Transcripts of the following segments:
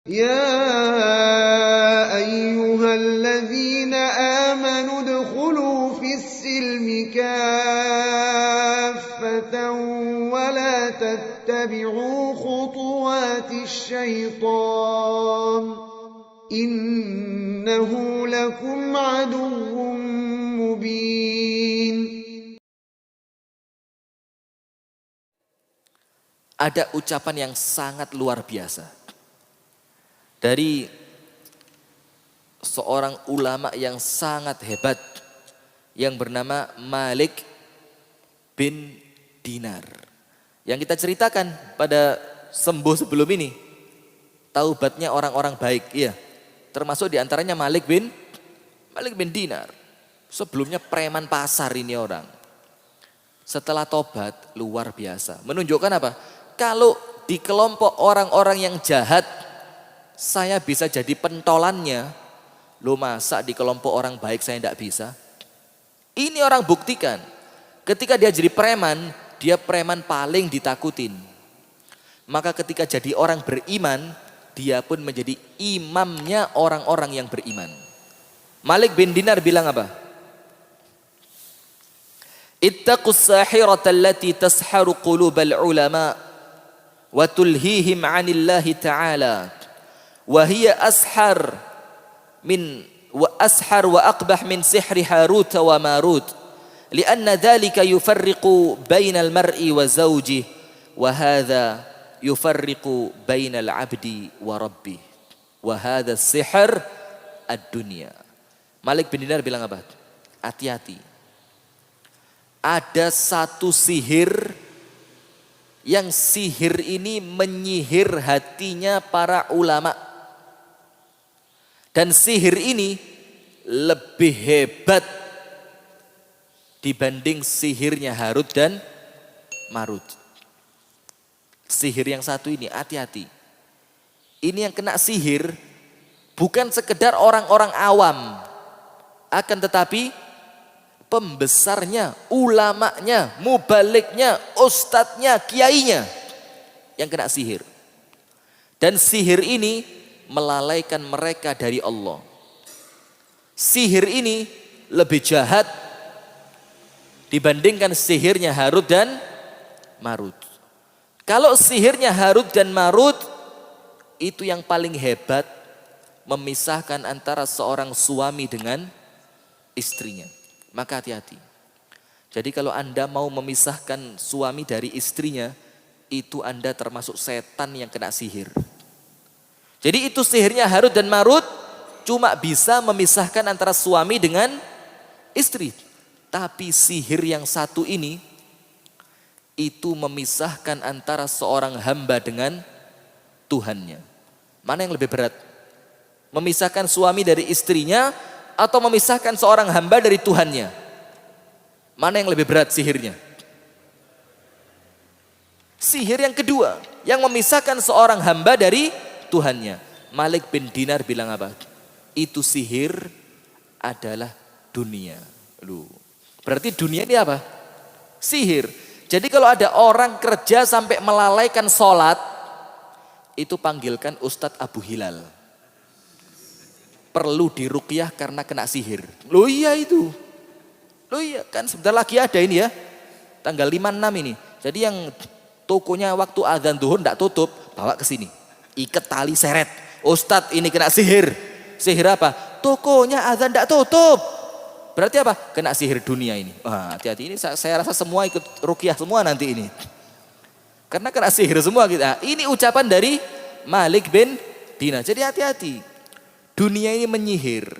يا أيها الذين آمنوا ادخلوا في السلم كافة ولا تتبعوا خطوات الشيطان إنه لكم عدو مبين. Ada ucapan yang sangat luar biasa dari seorang ulama yang sangat hebat yang bernama Malik bin Dinar. Yang kita ceritakan pada sembuh sebelum ini, taubatnya orang-orang baik, iya. Termasuk diantaranya Malik bin Dinar. Sebelumnya preman pasar ini orang. Setelah tobat luar biasa. Menunjukkan apa? Kalau di kelompok orang-orang yang jahat, saya bisa jadi pentolannya. Loh masa di kelompok orang baik saya tidak bisa? Ini orang buktikan. Ketika dia jadi preman, dia preman paling ditakutin. Maka ketika jadi orang beriman, dia pun menjadi imamnya orang-orang yang beriman. Malik bin Dinar bilang apa? Ittaqus sahirata allati tasharu qulubal ulama wa tulhihim 'anillahi ta'ala wa hiya ashar wa aqbah min sihri Harut wa Marut lianna dhalika yufarriqu bainal mar'i wa zawjihi wa hadha yufarriqu bainal 'abdi wa rabbih wa hadha sihr ad-dunya. Malik bin Dinar bilang apa? Hati-hati. Ada satu sihir yang sihir ini menyihir hatinya para ulama. Dan sihir ini lebih hebat dibanding sihirnya Harut dan Marut. Sihir yang satu ini, hati-hati. Ini yang kena sihir bukan sekedar orang-orang awam, akan tetapi pembesarnya, ulamanya, mubaliknya, ustadznya, kiainya yang kena sihir. Dan sihir ini melalaikan mereka dari Allah. Sihir ini lebih jahat dibandingkan sihirnya Harut dan Marut. Kalau sihirnya Harut dan Marut itu yang paling hebat, memisahkan antara seorang suami dengan istrinya. Maka hati-hati. Jadi kalau Anda mau memisahkan suami dari istrinya, itu Anda termasuk setan yang kena sihir. Jadi itu sihirnya Harut dan Marut cuma bisa memisahkan antara suami dengan istri. Tapi sihir yang satu ini, itu memisahkan antara seorang hamba dengan Tuhannya. Mana yang lebih berat? Memisahkan suami dari istrinya atau memisahkan seorang hamba dari Tuhannya? Mana yang lebih berat sihirnya? Sihir yang kedua, yang memisahkan seorang hamba dari Tuhannya. Malik bin Dinar bilang apa? Itu sihir adalah dunia. Loh, berarti dunia ini apa? Sihir. Jadi kalau ada orang kerja sampai melalaikan sholat, itu panggilkan Ustadz Abu Hilal. Perlu diruqyah karena kena sihir. Loh iya itu. Loh iya kan sebentar lagi ada ini ya. Tanggal 5-6 ini. Jadi yang tokonya waktu azan zuhur enggak tutup, bawa ke sini. Ikat tali seret. Ustadz ini kena sihir. Sihir apa? Tokonya azan enggak tutup. Berarti apa? Kena sihir dunia ini. Wah, hati-hati ini saya rasa semua ikut ruqyah semua nanti ini. Karena kena sihir semua kita. Ini ucapan dari Malik bin Dinar. Jadi hati-hati. Dunia ini menyihir.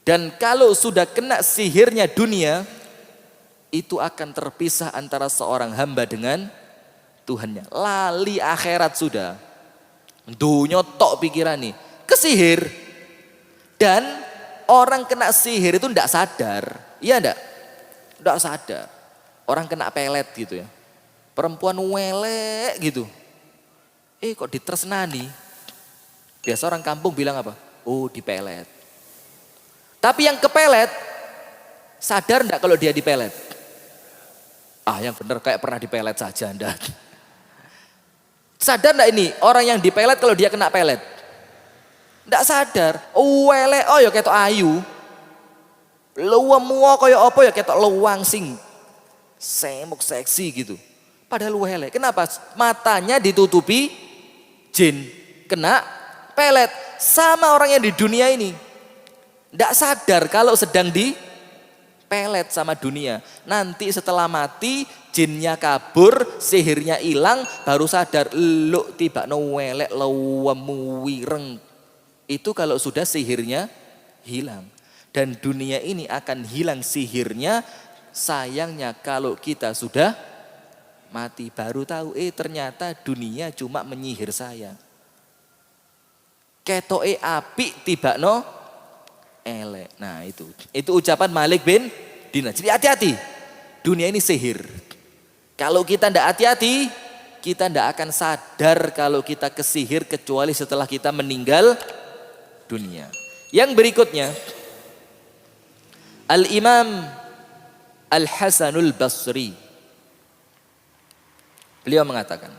Dan kalau sudah kena sihirnya dunia, itu akan terpisah antara seorang hamba dengan Tuhannya. Lali akhirat sudah. Dunia tok pikiran nih. Kesihir. Dan orang kena sihir itu tidak sadar. Iya enggak? Tidak sadar. Orang kena pelet gitu ya. Perempuan welek gitu. Kok ditresnani? Biasa orang kampung bilang apa? Oh dipelet. Tapi yang kepelet, sadar enggak kalau dia dipelet? Yang benar kayak pernah dipelet saja Anda. Sadar enggak ini orang yang dipelet kalau dia kena pelet? Ndak sadar. Elek ya ketok ayu. Luwemu kaya apa ya ketok luwangsing. Semuk seksi gitu. Padahal elek. Kenapa? Matanya ditutupi jin. Kena pelet. Sama orang yang di dunia ini. Ndak sadar kalau sedang di pelet sama dunia. Nanti setelah mati jinnya kabur, sihirnya hilang, baru sadar lu tiba elek lawemu wireng. Itu kalau sudah sihirnya hilang. Dan dunia ini akan hilang sihirnya. Sayangnya kalau kita sudah mati baru tahu ternyata dunia cuma menyihir saya. Ketoke apik tibakno elek. Nah itu ucapan Malik bin Dinar. Jadi hati-hati. Dunia ini sihir. Kalau kita tidak hati-hati, kita tidak akan sadar kalau kita kesihir kecuali setelah kita meninggal dunia. Yang berikutnya, Al-Imam Al-Hasanul Basri. Beliau mengatakan,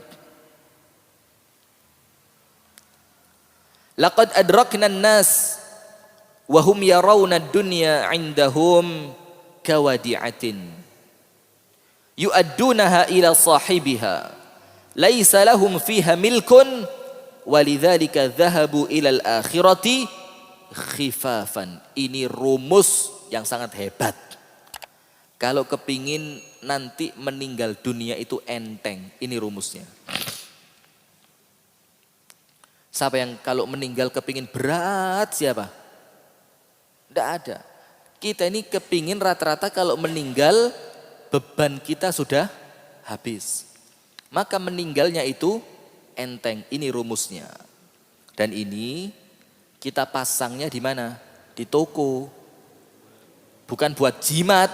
laqad adrakna an-nas wa hum yarawna ad-dunya 'indahum kawadi'atin yu'addunaha ila sahibiha laisa lahum fiha milkun walidzalika dhahabu ila al-akhirati khifafan. Ini rumus yang sangat hebat. Kalau kepingin nanti meninggal dunia itu enteng, ini rumusnya. Siapa yang kalau meninggal kepingin berat siapa? Tidak ada. Kita ini kepingin rata-rata kalau meninggal beban kita sudah habis. Maka meninggalnya itu enteng, ini rumusnya. Dan ini kita pasangnya di mana? Di toko. Bukan buat jimat.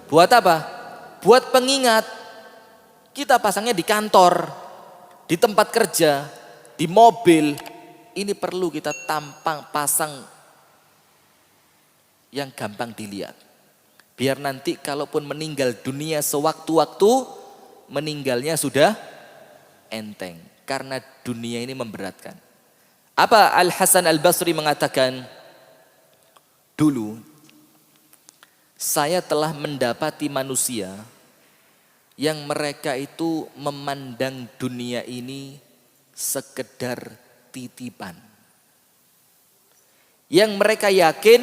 Buat apa? Buat pengingat. Kita pasangnya di kantor, di tempat kerja, di mobil. Ini perlu kita pasang yang gampang dilihat. Biar nanti kalaupun meninggal dunia sewaktu-waktu, meninggalnya sudah enteng. Karena dunia ini memberatkan. Apa Al-Hasan Al-Basri mengatakan? Dulu saya telah mendapati manusia yang mereka itu memandang dunia ini sekedar titipan. Yang mereka yakin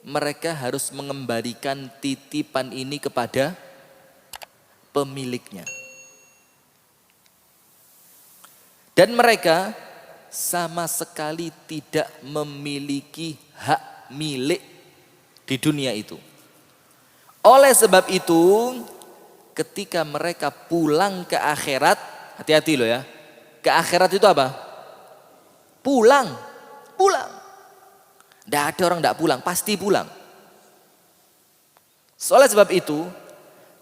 mereka harus mengembalikan titipan ini kepada pemiliknya. Dan mereka sama sekali tidak memiliki hak milik di dunia itu. Oleh sebab itu, ketika mereka pulang ke akhirat, hati-hati loh ya. Ke akhirat itu apa? Pulang. Tidak ada orang tidak pulang, pasti pulang. Oleh sebab itu,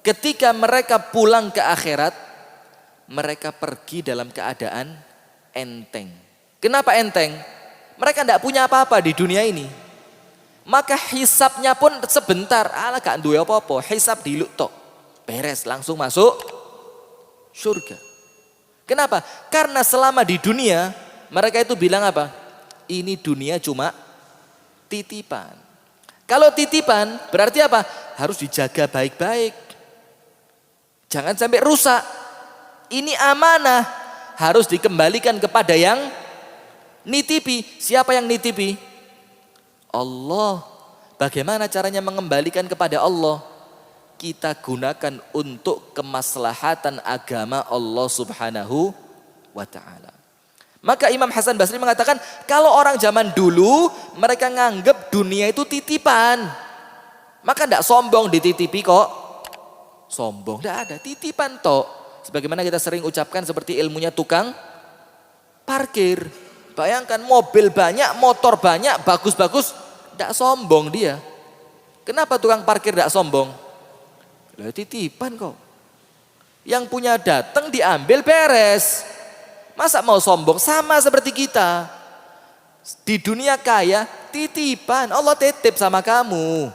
ketika mereka pulang ke akhirat, mereka pergi dalam keadaan enteng. Kenapa enteng? Mereka tidak punya apa-apa di dunia ini. Maka hisabnya pun sebentar. Alah gak duwe apa-apa. Hisab diluk tok. Beres langsung masuk surga. Kenapa? Karena selama di dunia mereka itu bilang apa? Ini dunia cuma titipan. Kalau titipan berarti apa? Harus dijaga baik-baik. Jangan sampai rusak. Ini amanah. Harus dikembalikan kepada yang nitipi. Siapa yang nitipi? Allah. Bagaimana caranya mengembalikan kepada Allah? Kita gunakan untuk kemaslahatan agama Allah Subhanahu wa ta'ala. Maka Imam Hasan Basri mengatakan, kalau orang zaman dulu mereka nganggep dunia itu titipan. Maka tidak sombong dititipi kok. Sombong, tidak ada, titipan tok. Sebagaimana kita sering ucapkan seperti ilmunya tukang parkir. Bayangkan mobil banyak, motor banyak, bagus-bagus, tidak sombong dia. Kenapa tukang parkir tidak sombong? Lah titipan kok. Yang punya datang diambil beres. Masa mau sombong? Sama seperti kita. Di dunia kaya titipan. Allah titip sama kamu.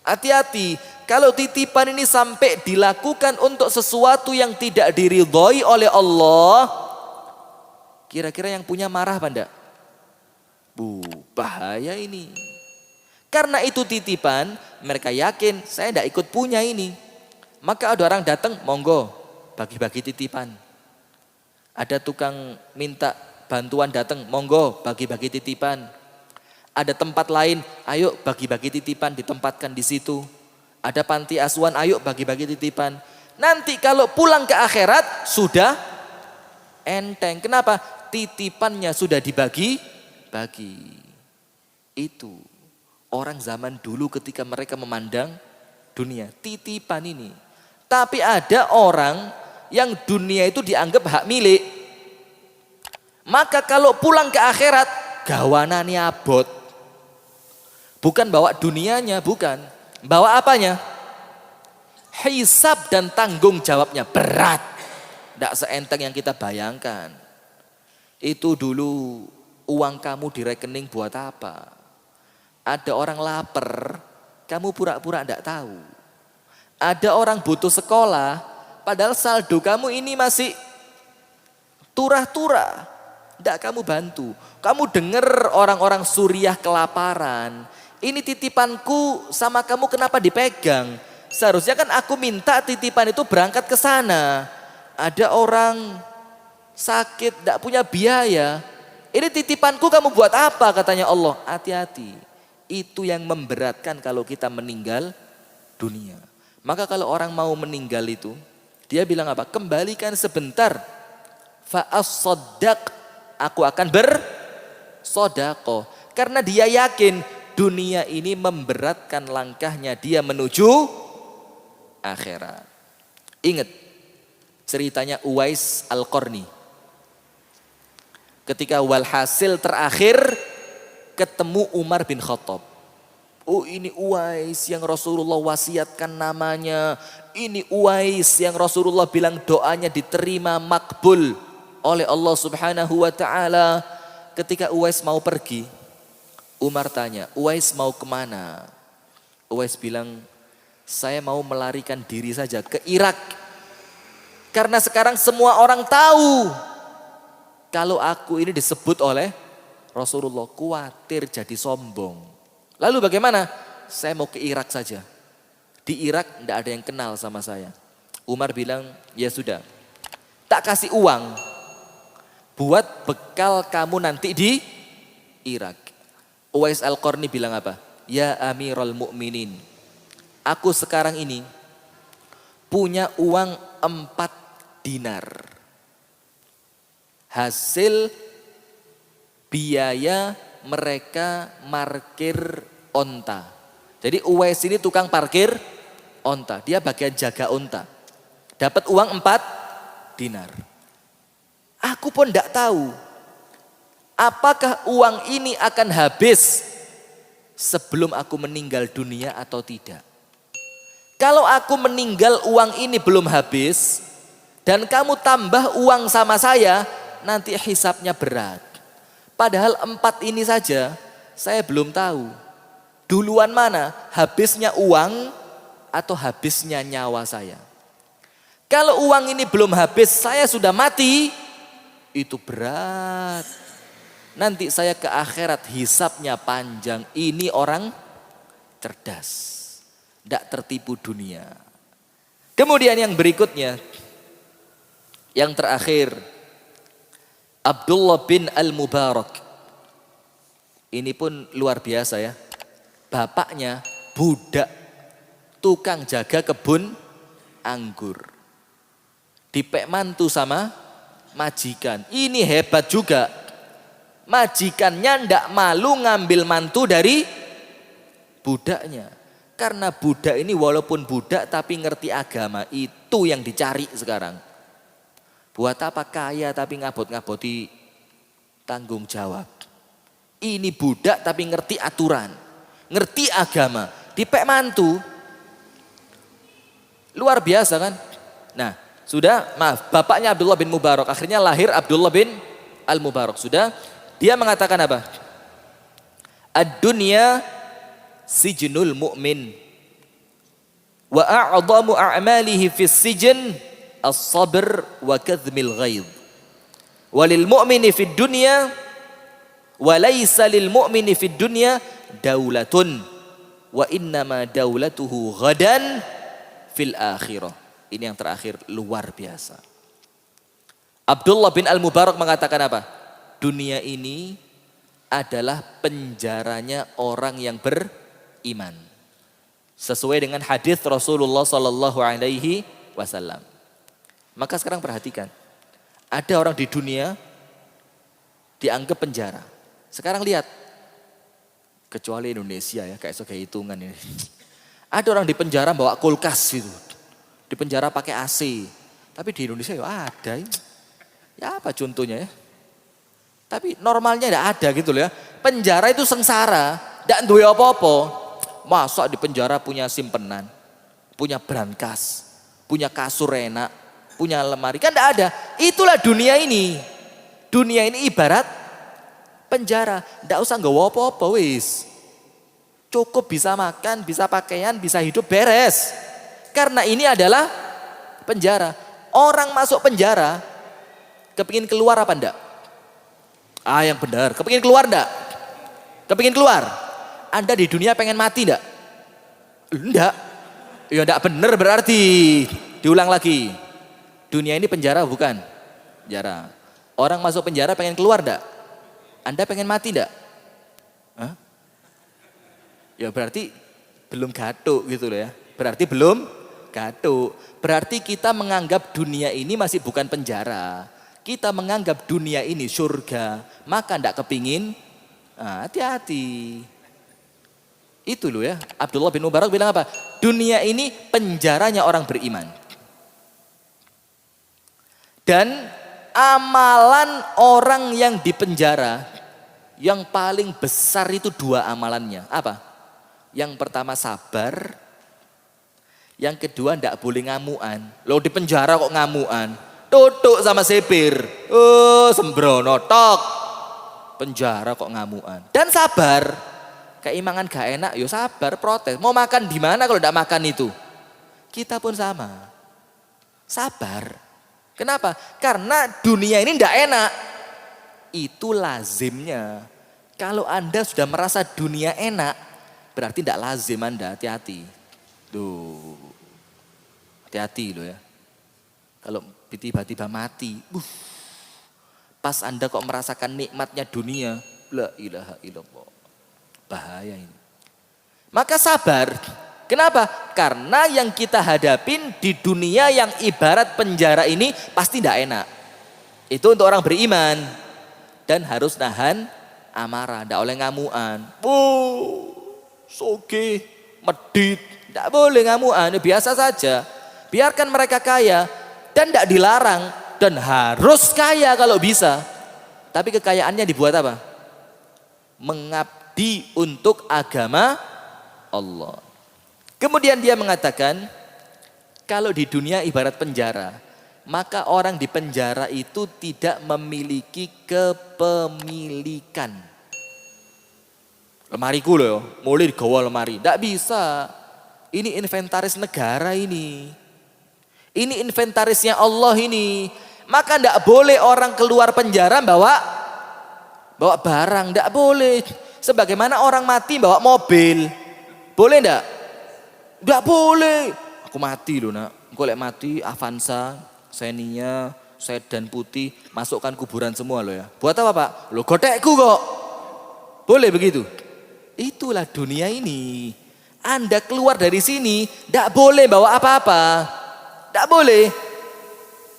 Hati-hati. Kalau titipan ini sampai dilakukan untuk sesuatu yang tidak diridhoi oleh Allah. Kira-kira yang punya marah apa enggak? Bahaya ini. Karena itu titipan, mereka yakin saya tidak ikut punya ini. Maka ada orang datang, monggo bagi-bagi titipan. Ada tukang minta bantuan datang, monggo bagi-bagi titipan. Ada tempat lain, ayo bagi-bagi titipan, ditempatkan di situ. Ada panti asuhan, ayo bagi-bagi titipan. Nanti kalau pulang ke akhirat sudah enteng. Kenapa? Titipannya sudah dibagi-bagi. Itu orang zaman dulu ketika mereka memandang dunia, titipan ini. Tapi ada orang yang dunia itu dianggap hak milik. Maka kalau pulang ke akhirat, gawanane abot. Bukan bawa dunianya, bukan. Bawa apanya? Hisab dan tanggung jawabnya berat. Tidak seenteng yang kita bayangkan. Itu dulu uang kamu di rekening buat apa? Ada orang lapar, kamu pura-pura tidak tahu. Ada orang butuh sekolah, padahal saldo kamu ini masih turah-turah. Tidak kamu bantu. Kamu dengar orang-orang Suriah kelaparan. Ini titipanku sama kamu kenapa dipegang? Seharusnya kan aku minta titipan itu berangkat ke sana. Ada orang sakit, tidak punya biaya. Ini titipanku kamu buat apa? Katanya Allah. Hati-hati. Itu yang memberatkan kalau kita meninggal dunia. Maka kalau orang mau meninggal itu, dia bilang apa? Kembalikan sebentar. Fa'as-soddaq. Aku akan bersodaqoh. Karena dia yakin dunia ini memberatkan langkahnya dia menuju akhirat. Ingat ceritanya Uwais Al-Qarni. Ketika walhasil terakhir ketemu Umar bin Khattab. Oh ini Uwais yang Rasulullah wasiatkan namanya. Ini Uwais yang Rasulullah bilang doanya diterima makbul oleh Allah Subhanahu wa ta'ala. Ketika Uwais mau pergi, Umar tanya, Uwais mau kemana? Uwais bilang, saya mau melarikan diri saja ke Irak. Karena sekarang semua orang tahu kalau aku ini disebut oleh Rasulullah, khawatir jadi sombong. Lalu bagaimana? Saya mau ke Irak saja. Di Irak tidak ada yang kenal sama saya. Umar bilang, ya sudah. Tak kasih uang. Buat bekal kamu nanti di Irak. Uwais Al-Qarni bilang apa? Ya Amirul Mukminin. Aku sekarang ini punya uang 4 dinar. Hasil biaya mereka parkir onta. Jadi Uwais ini tukang parkir onta. Dia bagian jaga onta. Dapat uang 4 dinar. Aku pun tidak tahu apakah uang ini akan habis sebelum aku meninggal dunia atau tidak. Kalau aku meninggal uang ini belum habis dan kamu tambah uang sama saya, nanti hisapnya berat. Padahal 4 ini saja saya belum tahu. Duluan mana? Habisnya uang atau habisnya nyawa saya? Kalau uang ini belum habis, saya sudah mati. Itu berat. Nanti saya ke akhirat hisapnya panjang. Ini orang cerdas. Tidak tertipu dunia. Kemudian yang berikutnya. Yang terakhir. Abdullah bin Al-Mubarak. Ini pun luar biasa ya. Bapaknya budak tukang jaga kebun anggur. Dipek mantu sama majikan. Ini hebat juga. Majikannya ndak malu ngambil mantu dari budaknya. Karena budak ini walaupun budak tapi ngerti agama. Itu yang dicari sekarang. Buat apa kaya tapi ngabot-ngaboti tanggung jawab. Ini budak tapi ngerti aturan. Ngerti agama. Dipek mantu. Luar biasa kan. Nah sudah maaf. Bapaknya Abdullah bin Mubarak. Akhirnya lahir Abdullah bin Al-Mubarak. Sudah. Dia mengatakan apa? Ad-dunya sijnul mu'min. Wa a'zamu a'malihi fis sijn as-sabr wa kadhmil ghaidh. Walil mu'mini fid dunya Wa laisa lil mu'mini fid dunya daulatun wa innama daulatuhu ghadan fil akhirah. Ini yang terakhir luar biasa. Abdullah bin Al-Mubarak mengatakan apa? Dunia ini adalah penjaranya orang yang beriman. Sesuai dengan hadis Rasulullah sallallahu alaihi wasallam. Maka sekarang perhatikan. Ada orang di dunia dianggap penjara. Sekarang lihat. Kecuali Indonesia ya, kayak hitungan ini. Ada orang di penjara bawa kulkas gitu. Di penjara pakai AC. Tapi di Indonesia ya ada. Ya apa contohnya ya? Tapi normalnya tidak ada gitu loh ya. Penjara itu sengsara. Tidak duwe apa-apa. Masa di penjara punya simpenan. Punya brankas. Punya kasur enak. Punya lemari. Kan tidak ada. Itulah dunia ini. Dunia ini ibarat penjara. Tidak usah nggawa apa-apa wis. Cukup bisa makan, bisa pakaian, bisa hidup beres. Karena ini adalah penjara. Orang masuk penjara, kepingin keluar apa enggak? Yang benar. Kepingin keluar enggak? Kepingin keluar? Anda di dunia pengen mati enggak? Enggak. Ya enggak benar berarti. Diulang lagi. Dunia ini penjara bukan? Penjara. Orang masuk penjara pengen keluar enggak? Anda pengen mati enggak? Hah? Ya berarti belum gatuk gitu loh ya. Berarti belum gatuk. Berarti kita menganggap dunia ini masih bukan penjara. Kita menganggap dunia ini surga. Maka enggak kepingin. Hati-hati. Itu loh ya. Abdullah bin Mubarak bilang apa? Dunia ini penjaranya orang beriman. Dan amalan orang yang dipenjara yang paling besar itu 2 amalannya. Apa? Yang pertama sabar. Yang kedua ndak boleh ngamuan. Loh di penjara kok ngamuan? Tutuk sama sipir. Sembrono tok. Penjara kok ngamuan. Dan sabar. Keimangan gak enak, yo sabar, protes. Mau makan di mana kalau ndak makan itu? Kita pun sama. Sabar. Kenapa? Karena dunia ini ndak enak. Itu lazimnya. Kalau Anda sudah merasa dunia enak, berarti ndak lazim Anda, hati-hati. Tuh. Hati-hati loh ya. Kalau tiba-tiba mati, pas Anda kok merasakan nikmatnya dunia, la ilaha illallah. Bahaya ini. Maka sabar. Kenapa? Karena yang kita hadapin di dunia yang ibarat penjara ini pasti tidak enak. Itu untuk orang beriman. Dan harus nahan amarah. Tidak oleh ngamuan. Soge, medit. Tidak boleh ngamuan. Biasa saja. Biarkan mereka kaya. Dan tidak dilarang. Dan harus kaya kalau bisa. Tapi kekayaannya dibuat apa? Mengabdi untuk agama Allah. Kemudian dia mengatakan, kalau di dunia ibarat penjara, maka orang di penjara itu tidak memiliki kepemilikan. Lemariku loh, mulai digawa lemari. Tidak bisa. Ini inventaris negara ini. Ini inventarisnya Allah ini. Maka tidak boleh orang keluar penjara bawa barang. Tidak boleh. Sebagaimana orang mati bawa mobil. Boleh tidak? Tidak boleh. Aku mati loh nak. Aku lek mati Avanza, Xenia, sedan putih. Masukkan kuburan semua loh ya. Buat apa Pak? Loh gotekku kok. Boleh begitu? Itulah dunia ini. Anda keluar dari sini. Tidak boleh bawa apa-apa. Tidak boleh.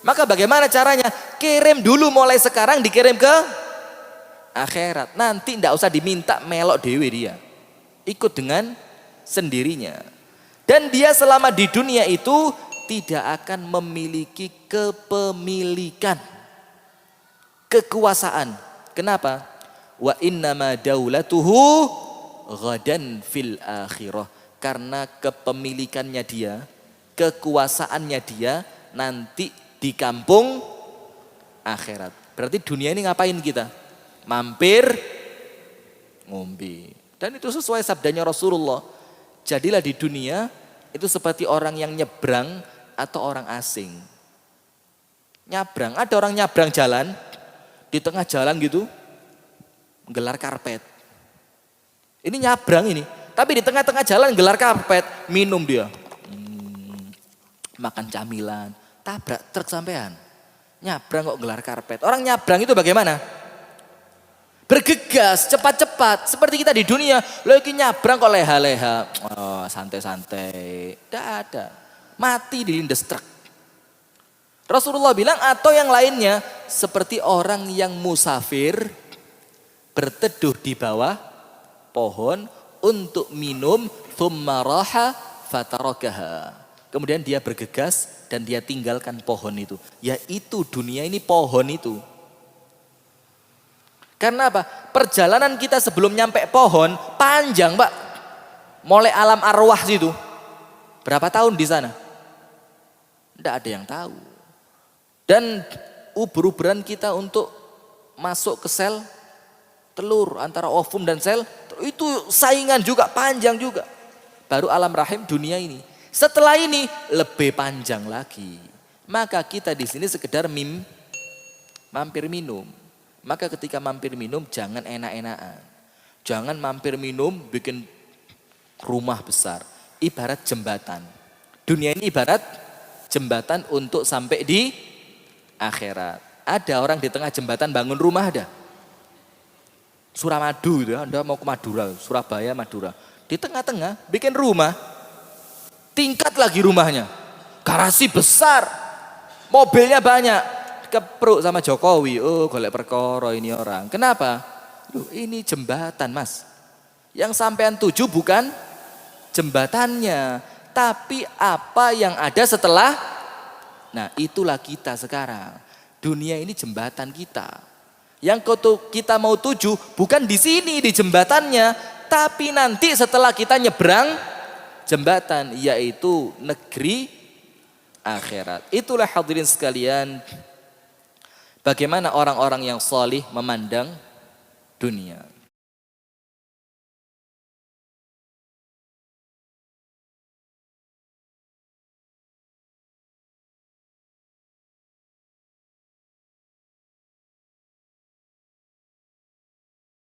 Maka bagaimana caranya? Kirim dulu mulai sekarang dikirim ke akhirat. Nanti tidak usah diminta melok dewe dia. Ikut dengan sendirinya. Dan dia selama di dunia itu tidak akan memiliki kepemilikan. Kekuasaan. Kenapa? Wa innama daulatuhu ghadan fil akhirah. Karena kepemilikannya dia, kekuasaannya dia nanti di kampung akhirat. Berarti dunia ini ngapain kita? Mampir, ngombe. Dan itu sesuai sabdanya Rasulullah. Jadilah di dunia itu seperti orang yang nyebrang atau orang asing. Nyabrang, ada orang nyabrang jalan, di tengah jalan gitu. Gelar karpet. Ini nyabrang ini. Tapi di tengah-tengah jalan gelar karpet, minum dia. Makan camilan, tabrak truk sampean. Nyabrang kok gelar karpet. Orang nyabrang itu bagaimana? Bergegas, cepat-cepat. Seperti kita di dunia, lagi nyabrang kok leha-leha. Oh, santai-santai. Tidak ada. Mati dilindas truk. Rasulullah bilang atau yang lainnya seperti orang yang musafir berteduh di bawah pohon untuk minum thumma raha fatarakaha. Kemudian dia bergegas dan dia tinggalkan pohon itu. Yaitu dunia ini pohon itu. Karena apa? Perjalanan kita sebelum nyampe pohon panjang, Pak. Mulai alam arwah situ. Berapa tahun di sana? Tidak ada yang tahu. Dan ubur-uburan kita untuk masuk ke sel telur antara ovum dan sel itu saingan juga, panjang juga. Baru alam rahim dunia ini. Setelah ini lebih panjang lagi. Maka kita di sini sekedar mampir minum. Maka ketika mampir minum jangan enak-enakan. Jangan mampir minum bikin rumah besar. Ibarat jembatan. Dunia ini ibarat jembatan untuk sampai di akhirat. Ada orang di tengah jembatan bangun rumah ada. Suramadu itu, Anda mau ke Madura, Surabaya, Madura. Di tengah-tengah bikin rumah. Tingkat lagi rumahnya. Garasi besar. Mobilnya banyak. Kepruk sama Jokowi. Oh, golek perkara ini orang. Kenapa? Loh, ini jembatan, Mas. Yang sampean tuju bukan jembatannya, tapi apa yang ada setelah. Nah, itulah kita sekarang. Dunia ini jembatan kita. Yang kita mau tuju bukan di sini di jembatannya, tapi nanti setelah kita nyebrang jembatan, yaitu negeri akhirat. Itulah hadirin sekalian, bagaimana orang-orang yang salih memandang dunia.